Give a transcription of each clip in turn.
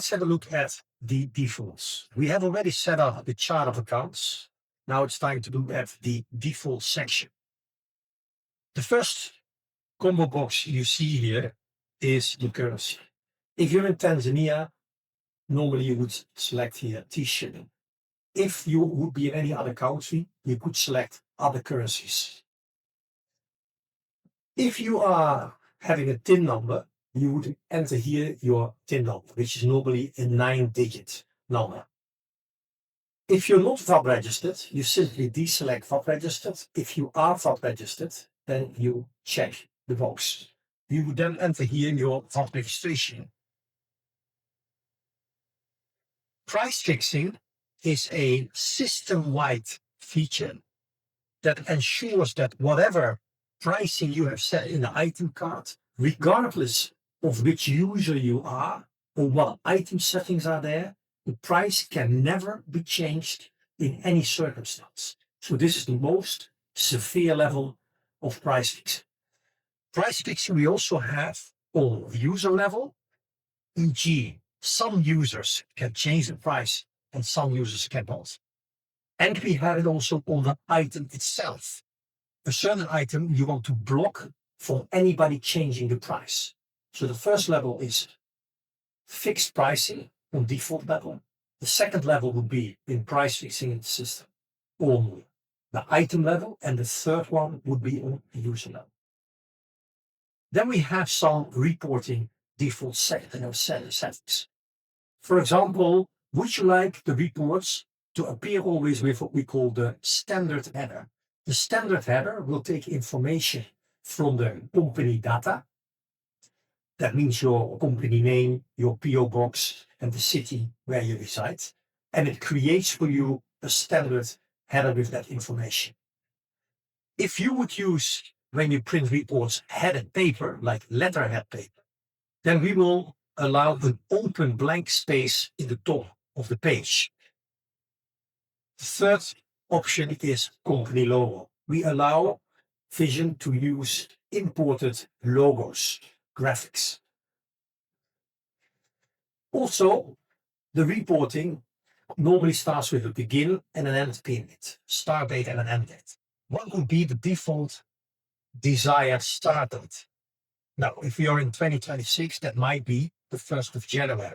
let's have a look at the defaults. We have already set up the chart of accounts. Now it's time to look at the default section. The first combo box you see here is the currency. If you're in Tanzania, normally you would select here T-shilling. If you would be in any other country, you could select other currencies. If you are having a TIN number, you would enter here your TIN number, which is normally a 9-digit number. If you're not VAT registered, you simply deselect VAT registered. If you are VAT registered, then you check the box. You would then enter here your VAT registration. Price fixing is a system-wide feature that ensures that whatever pricing you have set in the item card, regardless of which user you are or what item settings are there, the price can never be changed in any circumstance. So this is the most severe level of price fixing. Price fixing we also have on user level, e.g. some users can change the price and some users cannot. And we have it also on the item itself. A certain item you want to block from anybody changing the price. So the first level is fixed pricing on default level. The second level would be in price fixing in the system on the item level, and the third one would be on the user level. Then we have some reporting default settings. For example, would you like the reports to appear always with what we call the standard header? The standard header will take information from the company data. That means your company name, your PO box, and the city where you reside. And it creates for you a standard header with that information. If you would use, when you print reports, headed paper, like letterhead paper, then we will allow an open blank space in the top of the page. The third option is company logo. We allow Vision to use imported logos, graphics. Also, the reporting normally starts with a begin and an end period, start date and an end date. What would be the default desired start date? Now, if you're in 2026, that might be the 1st of January.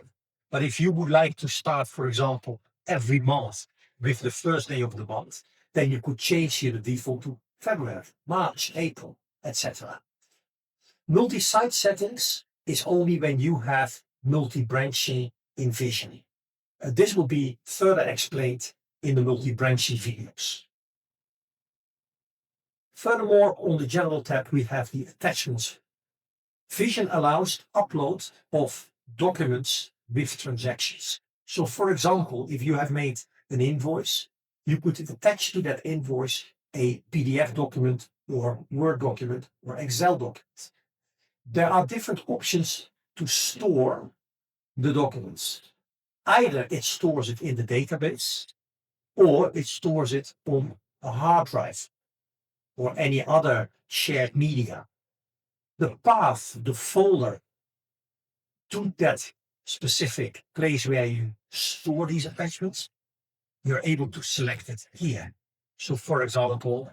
But if you would like to start, for example, every month with the first day of the month, then you could change here the default to February, March, April, etc. Multi-site settings is only when you have multi-branching in Vision. This will be further explained in the multi-branching videos. Furthermore, on the General tab, we have the attachments. Vision allows upload of documents with transactions. So, for example, if you have made an invoice, you could attach to that invoice a PDF document or Word document or Excel document. There are different options to store the documents. Either it stores it in the database or it stores it on a hard drive or any other shared media. The path, the folder to that specific place where you store these attachments, you're able to select it here. So, for example,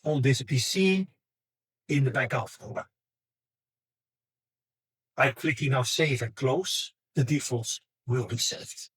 on this PC, in the backup folder. By clicking now Save and Close, the defaults will be saved.